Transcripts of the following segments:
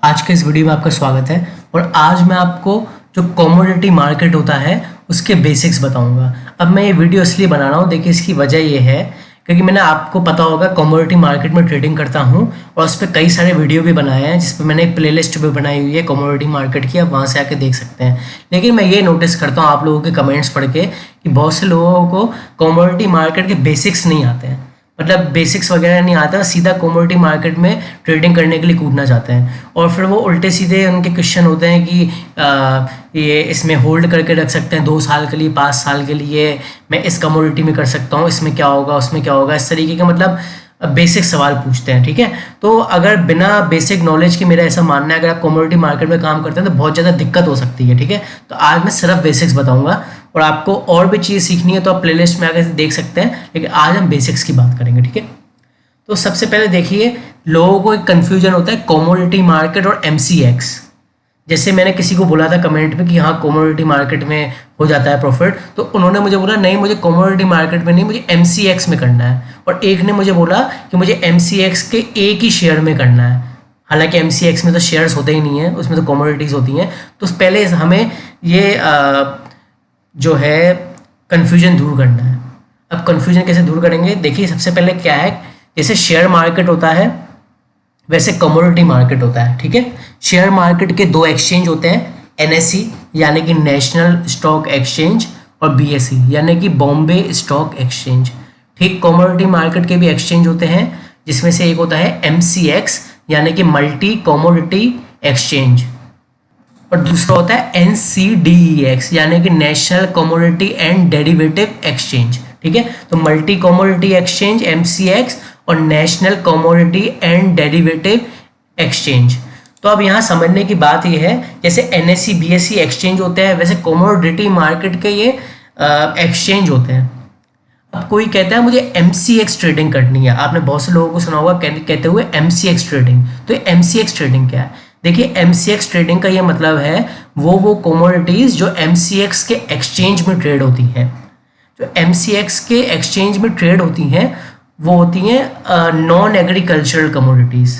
आज के इस वीडियो में आपका स्वागत है। और आज मैं आपको जो कमोडिटी मार्केट होता है उसके बेसिक्स बताऊंगा। अब मैं ये वीडियो इसलिए बना रहा हूँ, देखिए इसकी वजह ये है क्योंकि मैंने आपको पता होगा कमोडिटी मार्केट में ट्रेडिंग करता हूँ और उस पर कई सारे वीडियो भी बनाए हैं, जिस पर मैंने एक प्लेलिस्ट भी बनाई हुई है कमोडिटी मार्केट की, आप वहाँ से आके देख सकते हैं। लेकिन मैं ये नोटिस करता हूँ आप लोगों के कमेंट्स पढ़ के कि बहुत से लोगों को कमोडिटी मार्केट के बेसिक्स नहीं आते हैं, मतलब बेसिक्स वगैरह नहीं आता, सीधा कमोडिटी मार्केट में ट्रेडिंग करने के लिए कूदना चाहते हैं। और फिर वो उल्टे सीधे उनके क्वेश्चन होते हैं कि ये इसमें होल्ड करके रख सकते हैं 2 साल के लिए, 5 साल के लिए, मैं इस कमोडिटी में कर सकता हूँ, इसमें क्या होगा, उसमें क्या होगा, इस तरीके के मतलब बेसिक सवाल पूछते हैं। ठीक है, तो अगर बिना बेसिक नॉलेज के, मेरा ऐसा मानना है, अगर आप कमोडिटी मार्केट में काम करते हैं तो बहुत ज़्यादा दिक्कत हो सकती है। ठीक है, तो आज मैं सिर्फ बेसिक्स बताऊंगा और आपको और भी चीज़ सीखनी है तो आप प्लेलिस्ट में आकर देख सकते हैं, लेकिन आज हम बेसिक्स की बात करेंगे। ठीक है, तो सबसे पहले देखिए, लोगों को एक कन्फ्यूजन होता है कमोडिटी मार्केट और MCX। जैसे मैंने किसी को बोला था कमेंट में कि हाँ कमोडिटी मार्केट में हो जाता है प्रॉफिट, तो उन्होंने मुझे बोला नहीं मुझे कमोडिटी मार्केट में नहीं, मुझे MCX में करना है। और एक ने मुझे बोला कि मुझे MCX के एक ही शेयर में करना है। हालांकि MCX में तो शेयर्स होते ही नहीं है, उसमें तो कमोडिटीज़ होती हैं। तो पहले हमें ये जो है कन्फ्यूजन दूर करना है। अब कन्फ्यूजन कैसे दूर करेंगे, देखिए सबसे पहले क्या है, जैसे शेयर मार्केट होता है वैसे कमोडिटी मार्केट होता है। ठीक है, शेयर मार्केट के 2 एक्सचेंज होते हैं, NSE यानी कि नेशनल स्टॉक एक्सचेंज और BSE यानी कि बॉम्बे स्टॉक एक्सचेंज। ठीक, कमोडिटी मार्केट के भी एक्सचेंज होते हैं, जिसमें से एक होता है MCX यानी कि मल्टी कमोडिटी एक्सचेंज, और दूसरा होता है NCDEX यानी कि national commodity and derivative exchange. ठीक है, तो मल्टी कमोडिटी एक्सचेंज MCX और national commodity and derivative exchange. तो अब यहाँ समझने की बात यह है, जैसे NSE BSE एक्सचेंज होते हैं वैसे कमोडिटी मार्केट के ये एक्सचेंज होते हैं। अब कोई कहता है मुझे MCX ट्रेडिंग करनी है, आपने बहुत से लोगों को सुना होगा कहते हुए MCX ट्रेडिंग। तो MCX ट्रेडिंग क्या है, देखिए MCX ट्रेडिंग का ये मतलब है वो कमोडिटीज़ जो MCX के एक्सचेंज में ट्रेड होती हैं। जो MCX के एक्सचेंज में ट्रेड होती हैं वो होती हैं नॉन एग्रीकल्चरल कमोडिटीज़।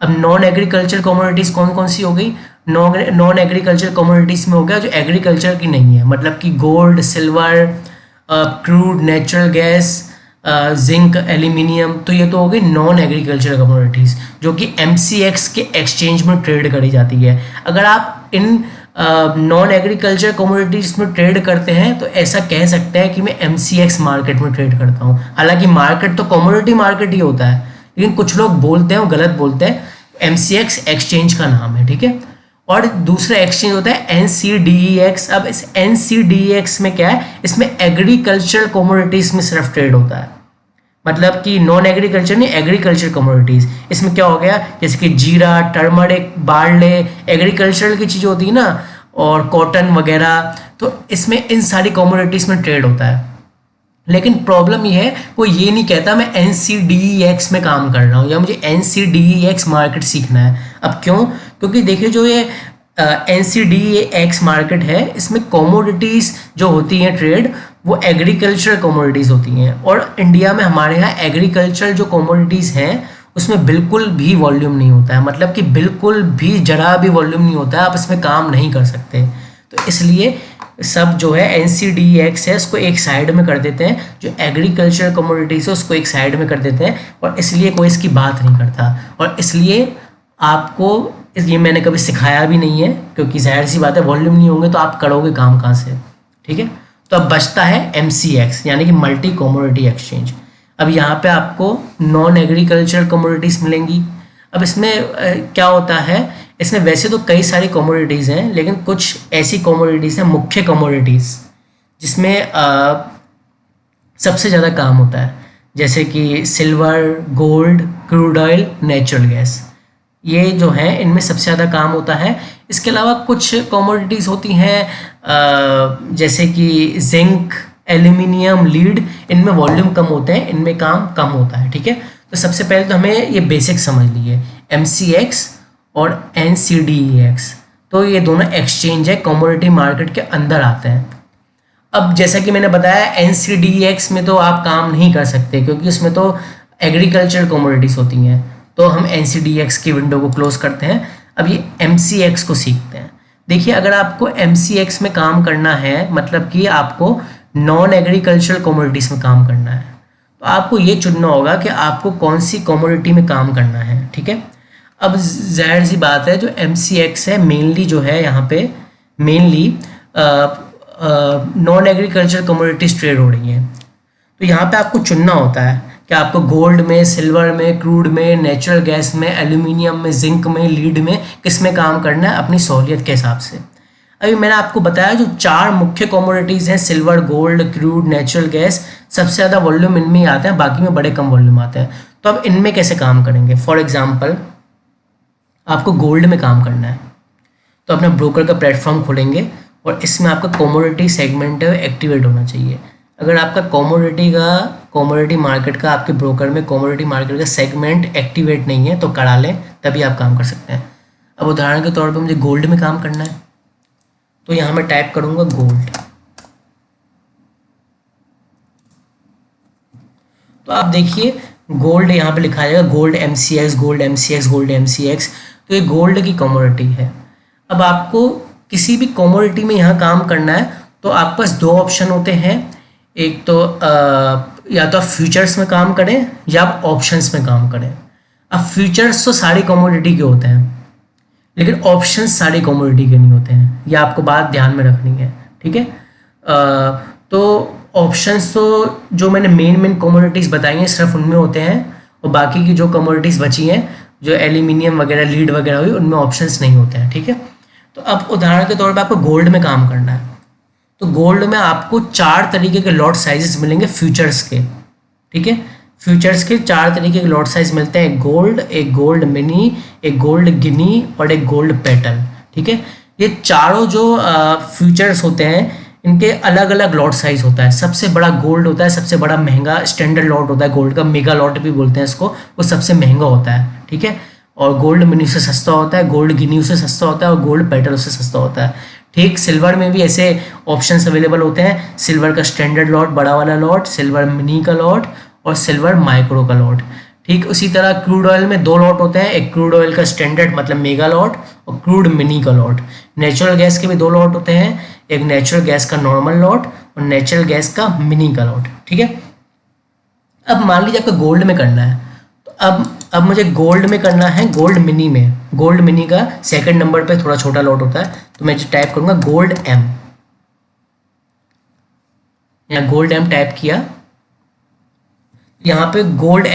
अब नॉन एग्रीकल्चर कमोडिटीज़ कौन कौन सी हो गई, नॉन एग्रीकल्चर कमोडिटीज़ में हो गया जो एग्रीकल्चर की नहीं है, मतलब कि gold, silver, crude, natural gas, zinc, aluminium. तो ये तो हो गई नॉन एग्रीकल्चर कमोडिटीज़ जो कि MCX के एक्सचेंज में ट्रेड करी जाती है। अगर आप इन नॉन एग्रीकल्चर कमोडिटीज़ में ट्रेड करते हैं तो ऐसा कह सकते हैं कि मैं MCX मार्केट में ट्रेड करता हूँ। हालांकि मार्केट तो कमोडिटी मार्केट ही होता है, लेकिन कुछ लोग बोलते हैं, वो गलत बोलते हैं, MCX एक्सचेंज का नाम है। ठीक है, और दूसरा एक्सचेंज होता है NCDEX। अब इस NCDEX में क्या है, इसमें एग्रीकल्चर कमोडिटीज़ में सिर्फ ट्रेड होता है, मतलब कि नॉन एग्रीकल्चर नहीं, एग्रीकल्चर कमोडिटीज़। इसमें क्या हो गया, जैसे कि जीरा, टर्मरिक, बार्ले, एग्रीकल्चरल की चीज़ होती है ना, और कॉटन वगैरह, तो इसमें इन सारी कमोडिटीज़ में ट्रेड होता है। लेकिन प्रॉब्लम ये है, कोई ये नहीं कहता मैं NCDEX में काम कर रहा हूँ या मुझे NCDEX मार्केट सीखना है। अब क्यों, क्योंकि देखिए जो ये NCDEX मार्केट है इसमें कमोडिटीज़ जो होती हैं ट्रेड वो एग्रीकल्चर कमोडिटीज़ होती हैं, और इंडिया में हमारे यहाँ एग्रीकल्चर जो कमोडिटीज़ हैं उसमें बिल्कुल भी वॉल्यूम नहीं होता है, मतलब कि बिल्कुल भी जरा भी वॉल्यूम नहीं होता है, आप इसमें काम नहीं कर सकते। तो इसलिए सब जो है NCDEX है उसको एक साइड में कर देते हैं, जो एग्रीकल्चर कमोडिटीज़ है उसको एक साइड में कर देते हैं, और इसलिए कोई इसकी बात नहीं करता। और इसलिए आपको ये मैंने कभी सिखाया भी नहीं है, क्योंकि जाहिर सी बात है वॉल्यूम नहीं होंगे तो आप करोगे काम कहाँ से। ठीक है, तो अब बचता है MCX यानी कि मल्टी कमोडिटी एक्सचेंज। अब यहाँ पे आपको नॉन एग्रीकल्चर कमोडिटीज़ मिलेंगी। अब इसमें क्या होता है, इसमें वैसे तो कई सारी कमोडिटीज़ हैं, लेकिन कुछ ऐसी कमोडिटीज़ हैं, मुख्य कमोडिटीज़ जिसमें सबसे ज़्यादा काम होता है, जैसे कि silver, gold, crude oil, natural gas. ये जो हैं इनमें सबसे ज़्यादा काम होता है। इसके अलावा कुछ कमोडिटीज़ होती हैं जैसे कि जिंक, एल्यूमिनियम, लीड, इनमें वॉल्यूम कम होते हैं, इनमें काम कम होता है। ठीक है, तो सबसे पहले तो हमें ये बेसिक समझ लिए, MCX और NCDEX, तो ये दोनों एक्सचेंज है कमोडिटी मार्केट के अंदर आते हैं। अब जैसा कि मैंने बताया NCDEX में तो आप काम नहीं कर सकते क्योंकि उसमें तो एग्रीकल्चर कमोडिटीज़ होती हैं, तो हम NCDEX की विंडो को क्लोज करते हैं। अब ये MCX को सीखते हैं। देखिए, अगर आपको MCX में काम करना है, मतलब कि आपको नॉन एग्रीकल्चरल कमोडिटीज़ में काम करना है, तो आपको ये चुनना होगा कि आपको कौन सी कमोडिटी में काम करना है। ठीक है, अब जाहिर सी बात है, जो MCX है मेनली जो है यहाँ पे mainly non agricultural commodities trade हो रही हैं। तो यहाँ पे आपको चुनना होता है कि आपको गोल्ड में, सिल्वर में, क्रूड में, नेचुरल गैस में, एल्यूमिनियम में, जिंक में, लीड में, किस में काम करना है अपनी सहूलियत के हिसाब से। अभी मैंने आपको बताया जो 4 मुख्य कमोडिटीज़ हैं, silver, gold, crude, natural gas, सबसे ज़्यादा वॉल्यूम इनमें ही आते हैं, बाकी में बड़े कम वॉल्यूम आते हैं। तो अब इनमें कैसे काम करेंगे? फॉर एग्जाम्पल, आपको गोल्ड में काम करना है तो अपना ब्रोकर का प्लेटफॉर्म खोलेंगे और इसमें आपका कमोडिटी सेगमेंट है एक्टिवेट होना चाहिए। अगर आपका कमोडिटी मार्केट का आपके ब्रोकर में कमोडिटी मार्केट का सेगमेंट एक्टिवेट नहीं है तो करा लें, तभी आप काम कर सकते हैं। अब उदाहरण के तौर पर मुझे गोल्ड में काम करना है तो यहाँ मैं टाइप करूँगा गोल्ड। तो आप देखिए गोल्ड यहाँ पे लिखा जाएगा gold MCX, gold MCX, gold MCX। तो ये गोल्ड की कमोडिटी है। अब आपको किसी भी कमोडिटी में यहाँ काम करना है तो आपके पास 2 ऑप्शन होते हैं। एक तो या तो आप फ्यूचर्स में काम करें या आप ऑप्शंस में काम करें। अब फ्यूचर्स तो सारी कमोडिटी के होते हैं, लेकिन ऑप्शंस सारी कमोडिटी के नहीं होते हैं। ये आपको बात ध्यान में रखनी है। ठीक है, तो ऑप्शंस तो जो मैंने मेन कमोडिटीज़ बताई हैं सिर्फ उनमें होते हैं, और बाकी की जो कमोडिटीज़ बची हैं, जो एल्यूमिनियम वगैरह, लीड वगैरह हुई, उनमें ऑप्शंस नहीं होते हैं। ठीक है, तो अब उदाहरण के तौर पे आपको गोल्ड में काम करना है तो गोल्ड में आपको 4 तरीके के लॉट साइजेस मिलेंगे फ्यूचर्स के। ठीक है, फ्यूचर्स के 4 तरीके के लॉट साइज मिलते हैं, एक गोल्ड मिनी, एक गोल्ड गिनी और एक गोल्ड पेटल। ठीक है, ये चारों जो फ्यूचर्स होते हैं इनके अलग अलग लॉट साइज होता है। सबसे बड़ा गोल्ड होता है, सबसे बड़ा महंगा स्टैंडर्ड लॉट होता है गोल्ड का, मेगा लॉट भी बोलते हैं इसको, वो सबसे महंगा होता है। ठीक है, और गोल्ड मिनी उससे सस्ता होता है, गोल्ड गिनी उससे सस्ता होता है और गोल्ड पेटल उससे सस्ता होता है। ठीक, सिल्वर में भी ऐसे ऑप्शंस अवेलेबल होते हैं, सिल्वर का स्टैंडर्ड लॉट, बड़ा वाला लॉट, सिल्वर मिनी का लॉट और सिल्वर माइक्रो का लॉट। ठीक, उसी तरह क्रूड ऑयल में 2 लॉट होते हैं, एक क्रूड ऑयल का स्टैंडर्ड मतलब मेगा लॉट और क्रूड मिनी का लॉट। नेचुरल गैस के भी 2 लॉट होते हैं, एक नेचुरल गैस का नॉर्मल लॉट और नेचुरल गैस का मिनी का लॉट। ठीक है, अब मान लीजिए आपको गोल्ड में करना है तो अब मुझे गोल्ड में करना है, गोल्ड मिनी में। गोल्ड मिनी का सेकंड नंबर पे थोड़ा छोटा लॉट होता है, तो मैं टाइप करूंगा गोल्ड M। यहाँ गोल्ड M टाइप किया, यहाँ पे गोल्ड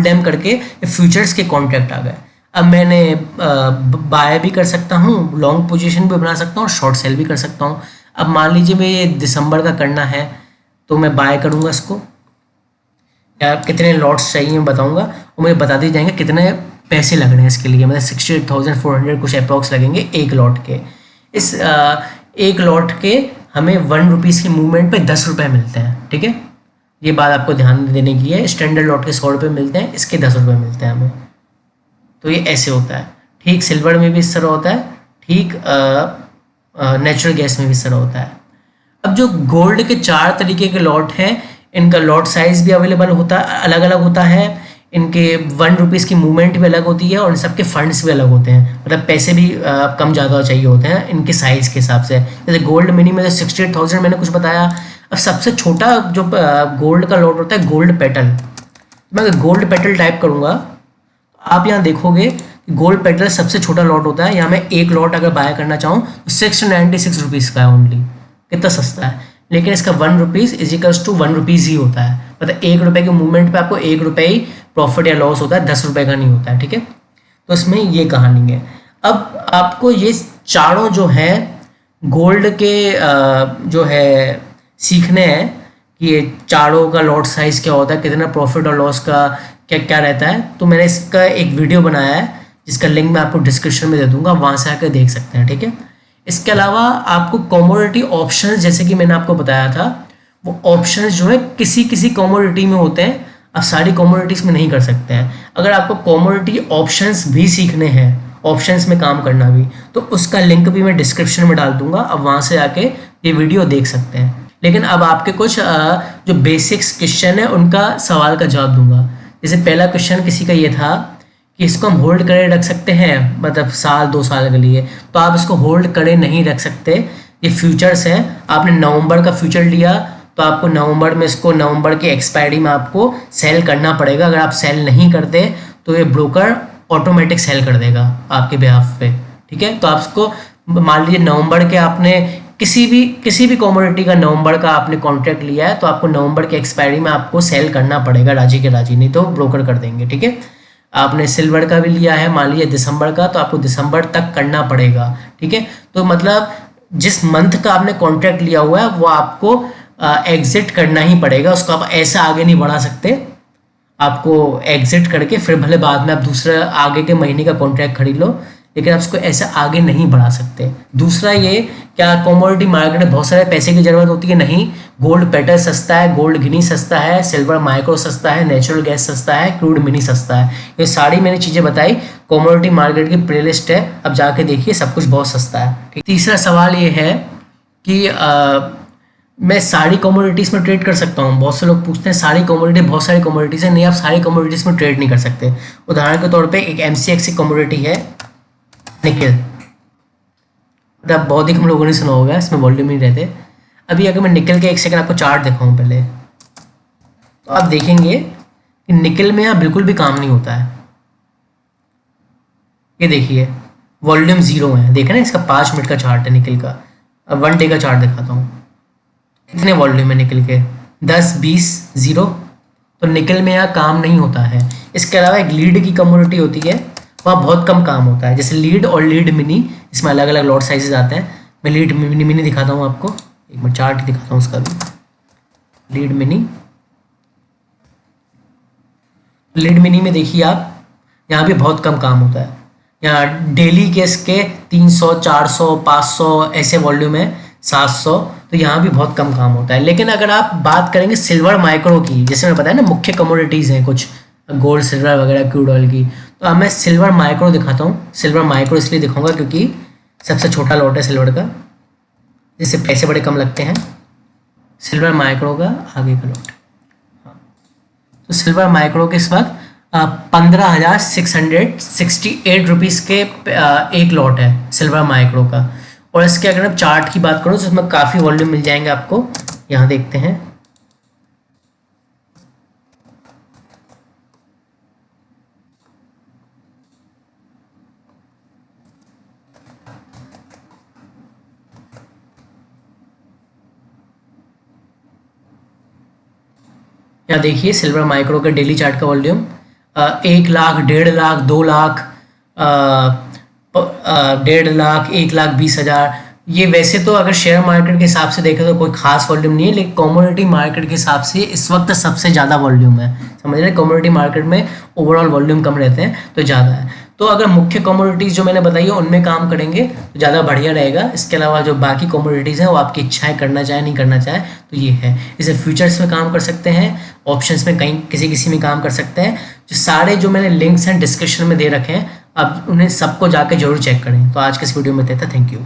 M करके फ्यूचर्स के कॉन्ट्रैक्ट आ गए। अब मैंने बाय भी कर सकता हूँ, लॉन्ग पोजीशन भी बना सकता हूँ और शॉर्ट सेल भी कर सकता हूँ। अब मान लीजिए मैं दिसंबर का करना है तो मैं बाय करूँगा इसको, या कितने लॉट्स चाहिए मैं बताऊँगा और मुझे बता दिए जाएंगे कितने पैसे लग रहे हैं इसके लिए। मतलब 68,400 कुछ अप्रॉक्स लगेंगे एक लॉट के। इस एक लॉट के हमें 1 रुपीज़ की मूवमेंट पे 10 रुपये मिलते हैं। ठीक है, ये बात आपको ध्यान देने की है। स्टैंडर्ड लॉट के 100 रुपये मिलते हैं, इसके 10 रुपये मिलते हैं हमें। तो ये ऐसे होता है। ठीक, सिल्वर में भी इस तरह होता है। ठीक, नेचुरल गैस में भी इस तरह होता है। अब जो गोल्ड के 4 तरीके के लॉट हैं, इनका लॉट साइज भी अवेलेबल होता है, अलग अलग होता है। इनके 1 रुपीज़ की मूवमेंट भी अलग होती है और इन सबके फंड्स भी अलग होते हैं, मतलब पैसे भी कम ज़्यादा चाहिए होते हैं इनके साइज़ के हिसाब से। जैसे गोल्ड मिनी में 68,000 मैंने कुछ बताया। अब सबसे छोटा जो गोल्ड का लॉट होता है गोल्ड पेटल। मैं अगर गोल्ड पेटल टाइप करूँगा आप यहाँ देखोगे गोल्ड पेटल सबसे छोटा लॉट होता है। यहाँ मैं एक लॉट अगर बाय करना चाहूँ तो 696 रुपीज़ का है ओनली। कितना सस्ता है, लेकिन इसका 1 रुपीज़ इजिकल्स टू 1 रुपीज़ ही होता है। मतलब 1 रुपये के मूवमेंट पे आपको 1 रुपये ही प्रॉफिट या लॉस होता है, 10 रुपये का नहीं होता है। ठीक है, तो इसमें ये कहानी है। अब आपको ये चारों जो हैं गोल्ड के जो है सीखने हैं कि ये चारों का लॉट साइज़ क्या होता है, कितना प्रॉफिट और लॉस का क्या क्या रहता है। तो मैंने इसका एक वीडियो बनाया है जिसका लिंक मैं आपको डिस्क्रिप्शन में दे दूंगा, वहाँ से आकर देख सकते हैं। ठीक है, इसके अलावा आपको कमोडिटी ऑप्शंस, जैसे कि मैंने आपको बताया था, वो ऑप्शंस जो है किसी किसी कमोडिटी में होते हैं, आप सारी कमोडिटीज़ में नहीं कर सकते हैं। अगर आपको कमोडिटी ऑप्शंस भी सीखने हैं, ऑप्शंस में काम करना भी, तो उसका लिंक भी मैं डिस्क्रिप्शन में डाल दूंगा, अब वहाँ से आके ये वीडियो देख सकते हैं। लेकिन अब आपके कुछ जो बेसिक्स क्वेश्चन है उनका सवाल का जवाब दूंगा। जैसे पहला क्वेश्चन किसी का ये था कि इसको हम होल्ड करे रख सकते हैं, मतलब साल 2 साल के लिए, तो आप इसको होल्ड करे नहीं रख सकते। ये फ्यूचर्स हैं, आपने नवंबर का फ्यूचर लिया तो आपको नवंबर में इसको, नवंबर की एक्सपायरी में आपको सेल करना पड़ेगा। अगर आप सेल नहीं करते तो ये ब्रोकर ऑटोमेटिक सेल कर देगा आपके बिहाफ पे, ठीक है। तो आप इसको मान लीजिए नवंबर के आपने किसी भी कमोडिटी का नवंबर का आपने कॉन्ट्रैक्ट लिया है, तो आपको नवंबर की एक्सपायरी में आपको सेल करना पड़ेगा, राजी के राजी, नहीं तो ब्रोकर कर देंगे, ठीक है। आपने सिल्वर का भी लिया है मान लीजिए दिसंबर का, तो आपको दिसंबर तक करना पड़ेगा, ठीक है। तो मतलब जिस मंथ का आपने कॉन्ट्रैक्ट लिया हुआ है वो आपको एग्जिट करना ही पड़ेगा, उसको आप ऐसा आगे नहीं बढ़ा सकते। आपको एग्जिट करके फिर भले बाद में आप दूसरा आगे के महीने का कॉन्ट्रैक्ट खरीद लो, लेकिन आप उसको ऐसे आगे नहीं बढ़ा सकते। दूसरा ये, क्या कमोडिटी मार्केट में बहुत सारे पैसे की जरूरत होती है? नहीं। गोल्ड पेटल सस्ता है, गोल्ड गिनी सस्ता है, सिल्वर माइक्रो सस्ता है, नेचुरल गैस सस्ता है, क्रूड मिनी सस्ता है। ये सारी मैंने चीज़ें बताई, कमोडिटी मार्केट की प्लेलिस्ट है, अब जाके देखिए, सब कुछ बहुत सस्ता है। तीसरा सवाल ये है कि मैं सारी कमोडिटीज़ में ट्रेड कर सकता हूँ। बहुत से लोग पूछते हैं सारी कमोडिटी, बहुत सारी कमोडिटीज़ है। नहीं, आप सारी कमोडिटीज़ में ट्रेड नहीं कर सकते। उदाहरण के तौर पे एक MCX की कमोडिटी है निकेल, मतलब बहुत ही कम लोगों ने सुना होगा, इसमें वॉल्यूम नहीं रहते। अभी अगर मैं निकेल के एक सेकंड आपको चार्ट दिखाऊं पहले, तो आप देखेंगे कि निकेल में यहाँ बिल्कुल भी काम नहीं होता है। ये देखिए वॉल्यूम 0 है, देखें ना, इसका 5 मिनट का चार्ट है निकेल का। अब 1 डे का चार्ट दिखाता हूँ, कितने वॉल्यूम है निकल के, 10, 20, 0। तो निकल में यहाँ काम नहीं होता है। इसके अलावा एक लीड की कमोडिटी होती है, वहाँ बहुत कम काम होता है, जैसे लीड और लीड मिनी, इसमें अलग अलग लॉट साइजेस आते हैं। मैं लीड मिनी दिखाता हूँ आपको, एक मैं चार्ट दिखाता हूँ उसका भी। लीड मिनी में देखिए आप, यहाँ भी बहुत कम काम होता है। यहाँ डेली के इसके 300, 400, 500 ऐसे वॉल्यूम है, 700, तो यहाँ भी बहुत कम काम होता है। लेकिन अगर आप बात करेंगे सिल्वर माइक्रो की, जैसे मैं बताया ना मुख्य कमोडिटीज़ हैं कुछ, गोल्ड, सिल्वर वगैरह, क्रूड ऑयल की, तो अब मैं सिल्वर माइक्रो दिखाता हूँ। सिल्वर माइक्रो इसलिए दिखाऊंगा क्योंकि सबसे छोटा लॉट है सिल्वर का, जिससे पैसे बड़े कम लगते हैं। सिल्वर माइक्रो का आगे का लॉट, तो सिल्वर माइक्रो के इस वक्त 15,668 रुपीज़ के एक लॉट है सिल्वर माइक्रो का। और इसके अगर आप चार्ट की बात करूँ तो इसमें काफ़ी वॉल्यूम मिल जाएंगे आपको। यहाँ देखते हैं, यहाँ देखिए सिल्वर माइक्रो का डेली चार्ट का वॉल्यूम 1 लाख, 1.5 लाख, 2 लाख, 1.5 लाख, 1,20,000। ये वैसे तो अगर शेयर मार्केट के हिसाब से देखें तो कोई खास वॉल्यूम नहीं है, लेकिन कमोडिटी मार्केट के हिसाब से इस वक्त सबसे ज़्यादा वॉल्यूम है। समझ रहे हैं, कमोडिटी मार्केट में ओवरऑल वॉल्यूम कम रहते हैं तो ज़्यादा है। तो अगर मुख्य कमोडिटीज़ जो मैंने बताई है उनमें काम करेंगे तो ज़्यादा बढ़िया रहेगा। इसके अलावा जो बाकी कमोडिटीज़ हैं वो आपकी इच्छाएं, करना चाहे नहीं करना चाहे तो ये है। इसे फ्यूचर्स में काम कर सकते हैं, ऑप्शंस में कहीं किसी में काम कर सकते हैं। जो सारे जो मैंने लिंक्स हैं डिस्क्रिप्शन में दे रखे हैं, आप उन्हें सबको जाके जरूर चेक करें। तो आज के इस वीडियो में देता, थैंक यू।